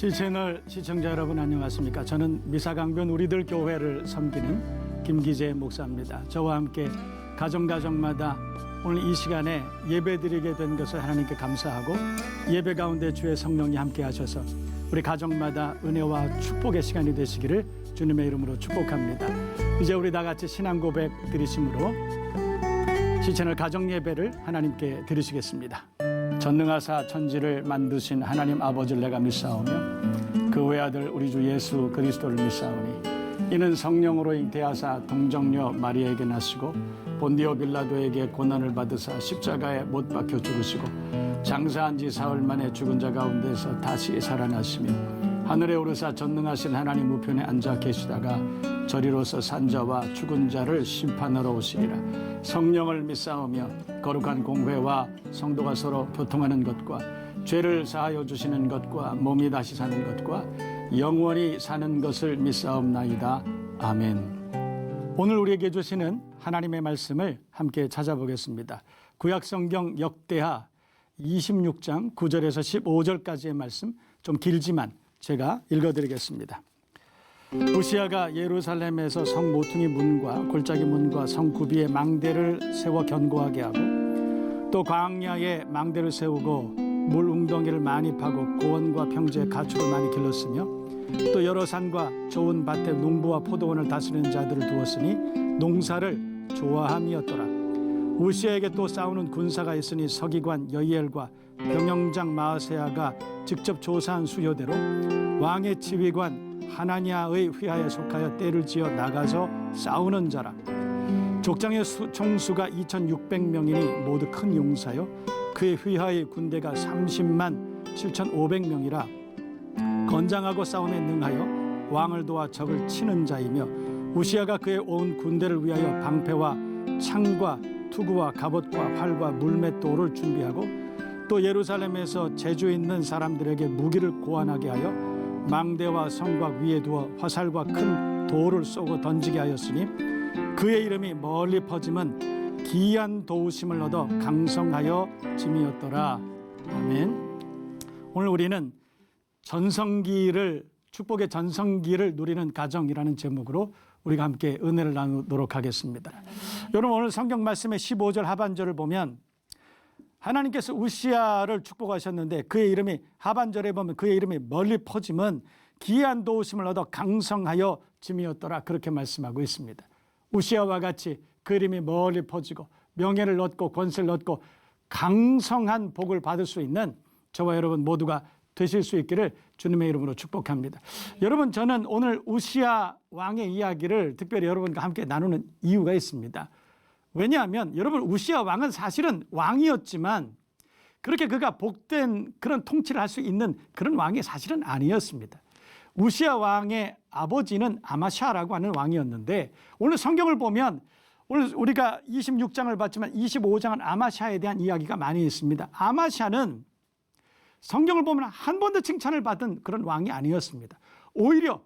시채널 시청자 여러분 안녕하십니까? 저는 미사강변 우리들 교회를 섬기는 김기재 목사입니다. 저와 함께 가정마다 오늘 이 시간에 예배드리게 된 것을 하나님께 감사하고 예배 가운데 주의 성령이 함께 하셔서 우리 가정마다 은혜와 축복의 시간이 되시기를 주님의 이름으로 축복합니다. 이제 우리 다 같이 신앙 고백 드리심으로 시채널 가정 예배를 하나님께 드리시겠습니다. 전능하사 천지를 만드신 하나님 아버지를 내가 믿사오며 그 외아들 우리 주 예수 그리스도를 믿사오니 이는 성령으로 잉태하사 동정녀 마리아에게 나시고 본디오 빌라도에게 고난을 받으사 십자가에 못 박혀 죽으시고 장사한 지 사흘 만에 죽은 자 가운데서 다시 살아나시며 하늘에 오르사 전능하신 하나님 우편에 앉아 계시다가 저리로서 산자와 죽은 자를 심판하러 오시리라. 성령을 믿사오며 거룩한 공회와 성도가 서로 교통하는 것과 죄를 사하여 주시는 것과 몸이 다시 사는 것과 영원히 사는 것을 믿사옵나이다. 아멘. 오늘 우리에게 주시는 하나님의 말씀을 함께 찾아보겠습니다. 구약성경 역대하 26장 9절에서 15절까지의 말씀, 좀 길지만 제가 읽어드리겠습니다. 우시아가 예루살렘에서 성 모퉁이 문과 골짜기 문과 성 구비에 망대를 세워 견고하게 하고 또 광야에 망대를 세우고 물 웅덩이를 많이 파고 고원과 평지에 가축을 많이 길렀으며 또 여러 산과 좋은 밭에 농부와 포도원을 다스리는 자들을 두었으니 농사를 좋아함이었더라. 우시아에게 또 싸우는 군사가 있으니 서기관 여이엘과 병영장 마아세야가 직접 조사한 수요대로 왕의 지휘관 하나니아의 휘하에 속하여 떼를 지어 나가서 싸우는 자라. 족장의 총수가 2600명이니 모두 큰 용사요 그의 휘하의 군대가 30만 7500명이라 건장하고 싸움에 능하여 왕을 도와 적을 치는 자이며 우시아가 그의 온 군대를 위하여 방패와 창과 투구와 갑옷과 활과 물맷돌을 준비하고 또 예루살렘에서 재주 있는 사람들에게 무기를 고안하게 하여 망대와 성곽 위에 두어 화살과 큰 돌을 쏘고 던지게 하였으니 그의 이름이 멀리 퍼짐은 기이한 도우심을 얻어 강성하여 짐이었더라. 아멘. 오늘 우리는 전성기를 축복의 전성기를 누리는 가정이라는 제목으로 우리가 함께 은혜를 나누도록 하겠습니다. 여러분 오늘 성경 말씀의 15절 하반절을 보면 하나님께서 우시아를 축복하셨는데 그의 이름이 하반절에 보면 그의 이름이 멀리 퍼짐은 기이한 도우심을 얻어 강성하여 짐이었더라 그렇게 말씀하고 있습니다. 우시아와 같이 그 이름이 멀리 퍼지고 명예를 얻고 권세를 얻고 강성한 복을 받을 수 있는 저와 여러분 모두가 되실 수 있기를 주님의 이름으로 축복합니다. 여러분 저는 오늘 우시아 왕의 이야기를 특별히 여러분과 함께 나누는 이유가 있습니다. 왜냐하면 여러분 우시아 왕은 사실은 왕이었지만 그렇게 그가 복된 그런 통치를 할 수 있는 그런 왕이 사실은 아니었습니다. 우시아 왕의 아버지는 아마샤라고 하는 왕이었는데 오늘 성경을 보면 오늘 우리가 26장을 봤지만 25장은 아마샤에 대한 이야기가 많이 있습니다. 아마샤는 성경을 보면 한 번도 칭찬을 받은 그런 왕이 아니었습니다. 오히려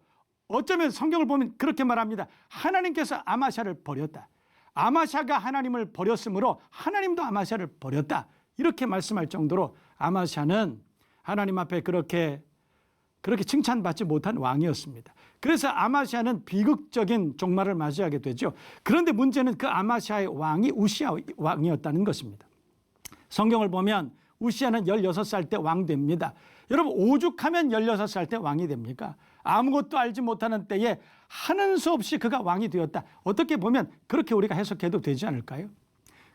어쩌면 성경을 보면 그렇게 말합니다. 하나님께서 아마샤를 버렸다. 아마샤가 하나님을 버렸으므로 하나님도 아마샤를 버렸다. 이렇게 말씀할 정도로 아마샤는 하나님 앞에 그렇게 칭찬받지 못한 왕이었습니다. 그래서 아마샤는 비극적인 종말을 맞이하게 되죠. 그런데 문제는 그 아마샤의 왕이 우시아 왕이었다는 것입니다. 성경을 보면 우시아는 16살 때 왕 됩니다. 여러분 오죽하면 16살 때 왕이 됩니까? 아무것도 알지 못하는 때에 하는 수 없이 그가 왕이 되었다. 어떻게 보면 그렇게 우리가 해석해도 되지 않을까요?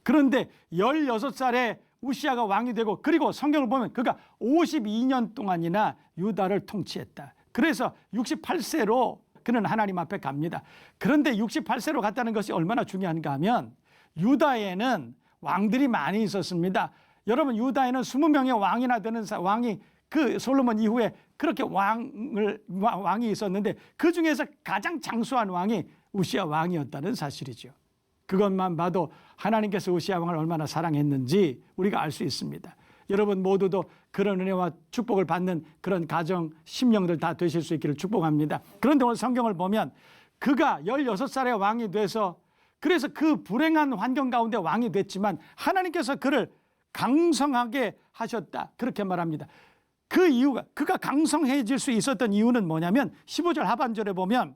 그런데 16살에 우시아가 왕이 되고 그리고 성경을 보면 그가 52년 동안이나 유다를 통치했다. 그래서 68세로 그는 하나님 앞에 갑니다. 그런데 68세로 갔다는 것이 얼마나 중요한가 하면 유다에는 왕들이 많이 있었습니다. 여러분 유다에는 20명의 왕이나 되는 왕이 그 솔로몬 이후에 그렇게 왕이 있었는데 그 중에서 가장 장수한 왕이 우시아 왕이었다는 사실이죠. 그것만 봐도 하나님께서 우시아 왕을 얼마나 사랑했는지 우리가 알 수 있습니다. 여러분 모두도 그런 은혜와 축복을 받는 그런 가정 심령들 다 되실 수 있기를 축복합니다. 그런데 오늘 성경을 보면 그가 16살에 왕이 돼서 그래서 그 불행한 환경 가운데 왕이 됐지만 하나님께서 그를 강성하게 하셨다 그렇게 말합니다. 그 이유가, 그가 강성해질 수 있었던 이유는 뭐냐면 15절 하반절에 보면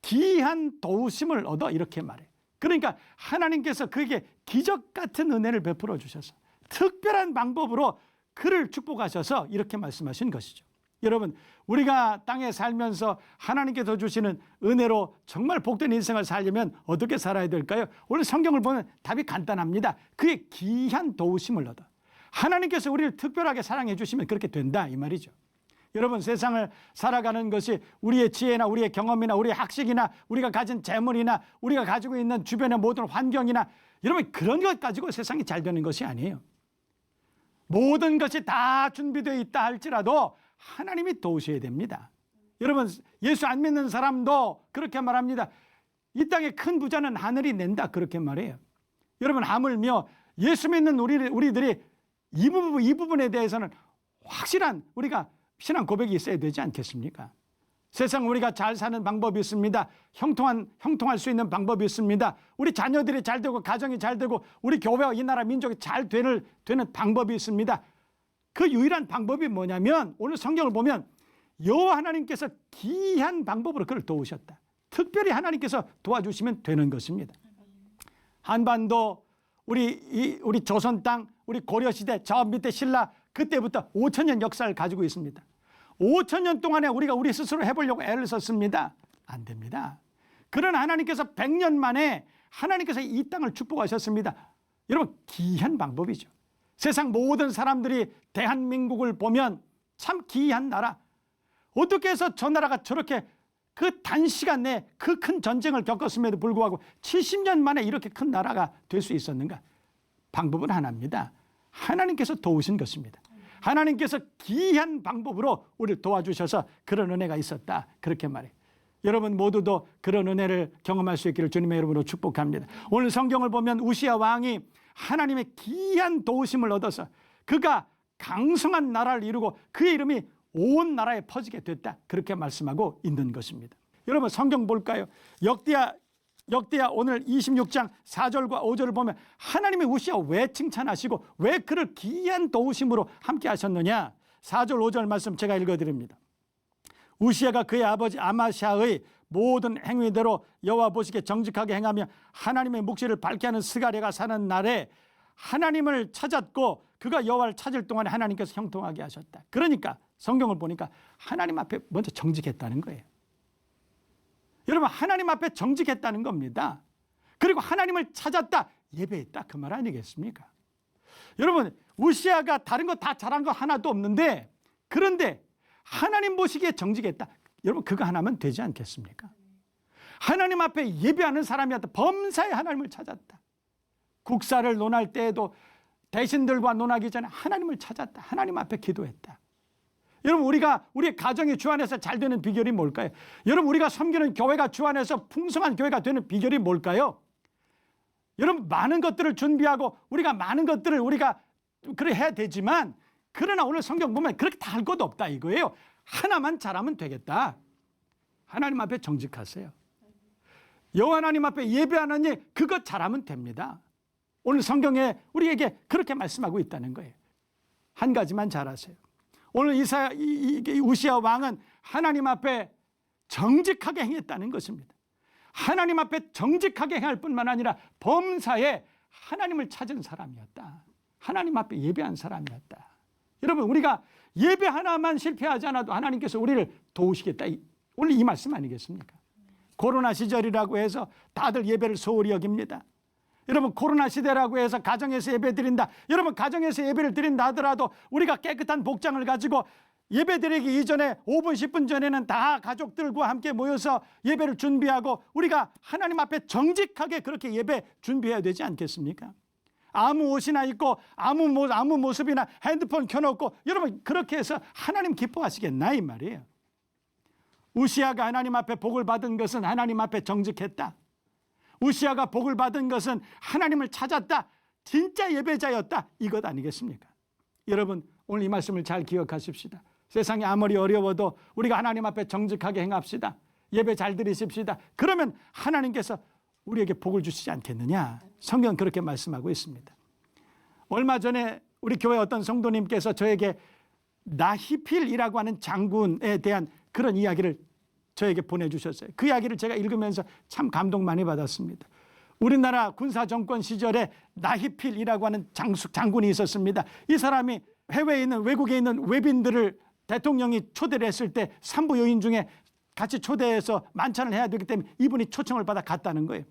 기이한 도우심을 얻어 이렇게 말해. 그러니까 하나님께서 그에게 기적 같은 은혜를 베풀어 주셔서 특별한 방법으로 그를 축복하셔서 이렇게 말씀하신 것이죠. 여러분, 우리가 땅에 살면서 하나님께서 주시는 은혜로 정말 복된 인생을 살려면 어떻게 살아야 될까요? 오늘 성경을 보면 답이 간단합니다. 그의 기이한 도우심을 얻어. 하나님께서 우리를 특별하게 사랑해 주시면 그렇게 된다 이 말이죠. 여러분, 세상을 살아가는 것이 우리의 지혜나 우리의 경험이나 우리의 학식이나 우리가 가진 재물이나 우리가 가지고 있는 주변의 모든 환경이나, 여러분, 그런 것 가지고 세상이 잘 되는 것이 아니에요. 모든 것이 다 준비되어 있다 할지라도 하나님이 도우셔야 됩니다. 여러분, 예수 안 믿는 사람도 그렇게 말합니다. 이 땅의 큰 부자는 하늘이 낸다 그렇게 말해요. 여러분, 하물며 예수 믿는 우리들이 이 부분에 대해서는 확실한 우리가 신앙 고백이 있어야 되지 않겠습니까? 세상 우리가 잘 사는 방법이 있습니다. 형통할 수 있는 방법이 있습니다. 우리 자녀들이 잘 되고 가정이 잘 되고 우리 교회와 이 나라 민족이 잘 되는 방법이 있습니다. 그 유일한 방법이 뭐냐면 오늘 성경을 보면 여호와 하나님께서 기이한 방법으로 그를 도우셨다. 특별히 하나님께서 도와주시면 되는 것입니다. 한반도, 우리 조선 땅, 우리 고려시대, 저 밑에 신라, 그때부터 5,000년 역사를 가지고 있습니다. 5,000년 동안에 우리가 우리 스스로 해보려고 애를 썼습니다. 안 됩니다. 그러나 하나님께서 100년 만에 하나님께서 이 땅을 축복하셨습니다. 여러분, 기이한 방법이죠. 세상 모든 사람들이 대한민국을 보면 참 기이한 나라. 어떻게 해서 저 나라가 저렇게 그 단시간 내에 그 큰 전쟁을 겪었음에도 불구하고 70년 만에 이렇게 큰 나라가 될 수 있었는가? 방법은 하나입니다. 하나님께서 도우신 것입니다. 하나님께서 기이한 방법으로 우리를 도와주셔서 그런 은혜가 있었다. 그렇게 말해요. 여러분 모두도 그런 은혜를 경험할 수 있기를 주님의 이름으로 축복합니다. 오늘 성경을 보면 우시야 왕이 하나님의 기이한 도우심을 얻어서 그가 강성한 나라를 이루고 그의 이름이 온 나라에 퍼지게 됐다. 그렇게 말씀하고 있는 것입니다. 여러분 성경 볼까요? 역대하 오늘 26장 4절과 5절을 보면 하나님의 우시야 왜 칭찬하시고 왜 그를 기이한 도우심으로 함께 하셨느냐. 4절 5절 말씀 제가 읽어드립니다. 우시야가 그의 아버지 아마샤의 모든 행위대로 여호와 보시기에 정직하게 행하며 하나님의 묵시를 밝게 하는 스가랴가 사는 날에 하나님을 찾았고 그가 여호와를 찾을 동안에 하나님께서 형통하게 하셨다. 그러니까 성경을 보니까 하나님 앞에 먼저 정직했다는 거예요. 여러분 하나님 앞에 정직했다는 겁니다. 그리고 하나님을 찾았다, 예배했다, 그 말 아니겠습니까? 여러분 우시야가 다른 거 다 잘한 거 하나도 없는데 그런데 하나님 보시기에 정직했다. 여러분 그거 하나면 되지 않겠습니까? 하나님 앞에 예배하는 사람이었다. 범사에 하나님을 찾았다. 국사를 논할 때에도 대신들과 논하기 전에 하나님을 찾았다. 하나님 앞에 기도했다. 여러분 우리의 가정이 주 안에서 잘 되는 비결이 뭘까요? 여러분 우리가 섬기는 교회가 주 안에서 풍성한 교회가 되는 비결이 뭘까요? 여러분 많은 것들을 준비하고 우리가 많은 것들을 우리가 그래 해야 되지만 그러나 오늘 성경 보면 그렇게 다 할 것도 없다 이거예요. 하나만 잘하면 되겠다. 하나님 앞에 정직하세요. 여호와 하나님 앞에 예배하는 일 그것 잘하면 됩니다. 오늘 성경에 우리에게 그렇게 말씀하고 있다는 거예요. 한 가지만 잘하세요. 오늘 우시야 왕은 하나님 앞에 정직하게 행했다는 것입니다. 하나님 앞에 정직하게 행할 뿐만 아니라 범사에 하나님을 찾은 사람이었다. 하나님 앞에 예배한 사람이었다. 여러분 우리가 예배 하나만 실패하지 않아도 하나님께서 우리를 도우시겠다. 오늘 이 말씀 아니겠습니까? 코로나 시절이라고 해서 다들 예배를 소홀히 여깁니다. 여러분 코로나 시대라고 해서 가정에서 예배 드린다. 여러분 가정에서 예배를 드린다 하더라도 우리가 깨끗한 복장을 가지고 예배 드리기 이전에 5분 10분 전에는 다 가족들과 함께 모여서 예배를 준비하고 우리가 하나님 앞에 정직하게 그렇게 예배 준비해야 되지 않겠습니까? 아무 옷이나 입고 아무 모습이나 핸드폰 켜놓고 여러분 그렇게 해서 하나님 기뻐하시겠나 이 말이에요. 우시야가 하나님 앞에 복을 받은 것은 하나님 앞에 정직했다. 우시야가 복을 받은 것은 하나님을 찾았다. 진짜 예배자였다. 이것 아니겠습니까? 여러분 오늘 이 말씀을 잘 기억하십시다. 세상이 아무리 어려워도 우리가 하나님 앞에 정직하게 행합시다. 예배 잘 드리십시다. 그러면 하나님께서 우리에게 복을 주시지 않겠느냐. 성경은 그렇게 말씀하고 있습니다. 얼마 전에 우리 교회 어떤 성도님께서 저에게 나히필이라고 하는 장군에 대한 그런 이야기를 저에게 보내주셨어요. 그 이야기를 제가 읽으면서 참 감동 많이 받았습니다. 우리나라 군사정권 시절에 나히필이라고 하는 장군이 있었습니다. 이 사람이 해외에 있는 외국에 있는 외빈들을 대통령이 초대를 했을 때 삼부 요인 중에 같이 초대해서 만찬을 해야 되기 때문에 이분이 초청을 받아 갔다는 거예요.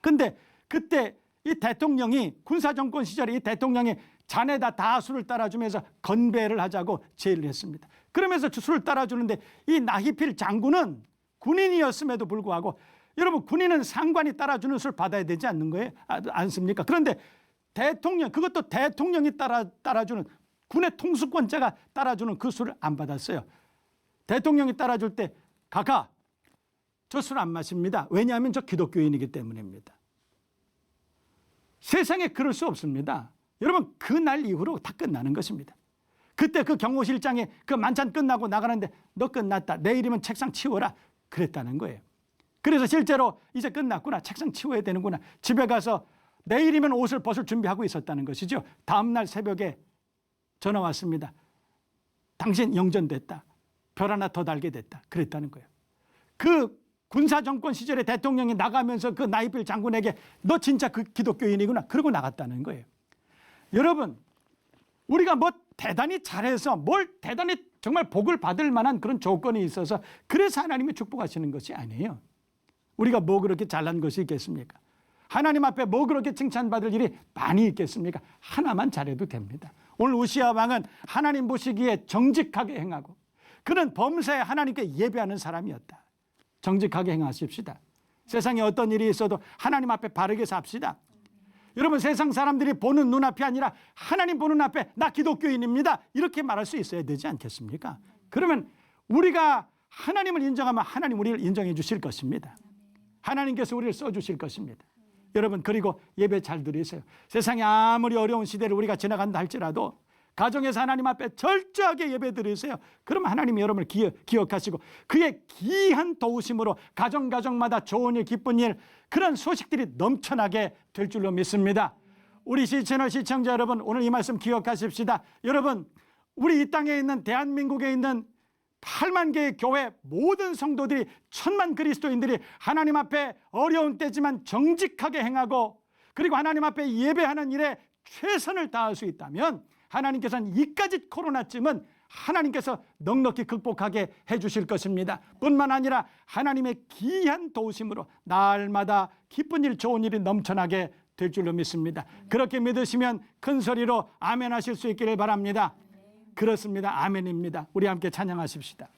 근데 그때 이 대통령이 군사정권 시절에 이 대통령이 잔에다 다 술을 따라주면서 건배를 하자고 제의를 했습니다. 그러면서 술을 따라주는데 이 나히필 장군은 군인이었음에도 불구하고, 여러분 군인은 상관이 따라주는 술 받아야 되지 않는 거예요? 않습니까? 그런데 대통령, 그것도 대통령이 따라주는, 군의 통수권자가 따라주는 그 술을 안 받았어요. 대통령이 따라줄 때 가가 저 술 안 마십니다. 왜냐하면 저 기독교인이기 때문입니다. 세상에 그럴 수 없습니다. 여러분 그날 이후로 다 끝나는 것입니다. 그때 그 경호실장이 그 만찬 끝나고 나가는데 너 끝났다, 내일이면 책상 치워라 그랬다는 거예요. 그래서 실제로 이제 끝났구나, 책상 치워야 되는구나, 집에 가서 내일이면 옷을 벗을 준비하고 있었다는 것이죠. 다음날 새벽에 전화 왔습니다. 당신 영전됐다, 별 하나 더 달게 됐다 그랬다는 거예요. 그 군사정권 시절에 대통령이 나가면서 그 나히필 장군에게 너 진짜 그 기독교인이구나 그러고 나갔다는 거예요. 여러분 우리가 뭐 대단히 잘해서 뭘 대단히 정말 복을 받을 만한 그런 조건이 있어서 그래서 하나님이 축복하시는 것이 아니에요. 우리가 뭐 그렇게 잘난 것이 있겠습니까? 하나님 앞에 뭐 그렇게 칭찬받을 일이 많이 있겠습니까? 하나만 잘해도 됩니다. 오늘 우시야 왕은 하나님 보시기에 정직하게 행하고 그는 범사에 하나님께 예배하는 사람이었다. 정직하게 행하십시다. 세상에 어떤 일이 있어도 하나님 앞에 바르게 삽시다. 여러분 세상 사람들이 보는 눈앞이 아니라 하나님 보는 앞에 나 기독교인입니다 이렇게 말할 수 있어야 되지 않겠습니까? 그러면 우리가 하나님을 인정하면 하나님 우리를 인정해 주실 것입니다. 하나님께서 우리를 써주실 것입니다. 여러분 그리고 예배 잘 드리세요. 세상에 아무리 어려운 시대를 우리가 지나간다 할지라도 가정에서 하나님 앞에 철저하게 예배 드리세요. 그러면 하나님이 여러분을 기억하시고 그의 귀한 도우심으로 가정마다 좋은 일, 기쁜 일, 그런 소식들이 넘쳐나게 될 줄로 믿습니다. 우리 시채널 시청자 여러분, 오늘 이 말씀 기억하십시다. 여러분 우리 이 땅에 있는 대한민국에 있는 8만 개의 교회 모든 성도들이 1000만 그리스도인들이 하나님 앞에 어려운 때지만 정직하게 행하고 그리고 하나님 앞에 예배하는 일에 최선을 다할 수 있다면 하나님께서는 이까짓 코로나쯤은 하나님께서 넉넉히 극복하게 해주실 것입니다. 뿐만 아니라 하나님의 귀한 도우심으로 날마다 기쁜 일, 좋은 일이 넘쳐나게 될 줄로 믿습니다. 그렇게 믿으시면 큰 소리로 아멘 하실 수 있기를 바랍니다. 그렇습니다. 아멘입니다. 우리 함께 찬양하십시다.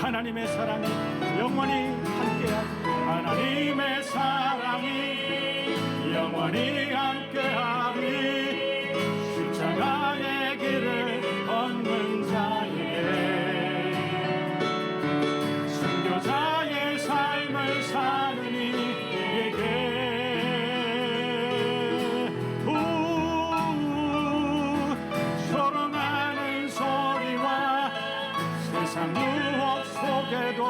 하나님의 사랑이 영원히 함께하리. 하나님의 사랑이 영원히 함께하리. 십자가의 길을 걷는 자에게 순교자의 삶을 사는 이에게 소롱하는 소리와 세상 유혹 속에도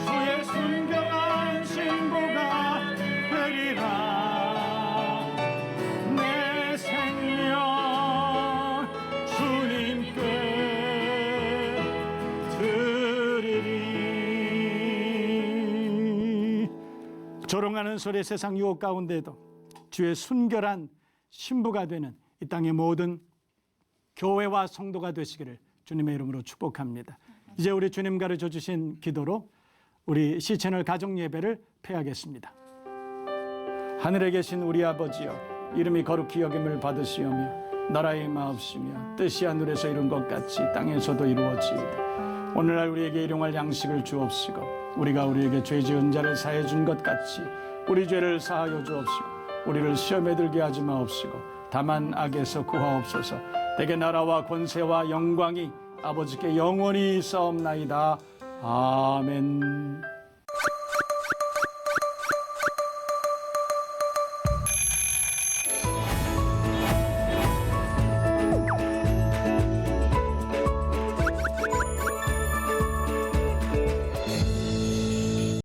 주의 순결한 신부가 되리라. 내 생명 주님께 드리리. 조롱하는 소리, 세상 유혹 가운데도 주의 순결한 신부가 되는 이 땅의 모든 교회와 성도가 되시기를 주님의 이름으로 축복합니다. 이제 우리 주님 가르쳐 주신 기도로 우리 시채널 가정 예배를 폐하겠습니다. 하늘에 계신 우리 아버지여, 이름이 거룩히 여김을 받으시오며 나라의 마옵시며 뜻이 하늘에서 이룬 것 같이 땅에서도 이루어지이다. 오늘날 우리에게 일용할 양식을 주옵시고 우리가 우리에게 죄 지은 자를 사해 준 것 같이 우리 죄를 사하여 주옵시고 우리를 시험에 들게 하지 마옵시고 다만 악에서 구하옵소서. 대개 나라와 권세와 영광이 아버지께 영원히 있사옵나이다. 아멘.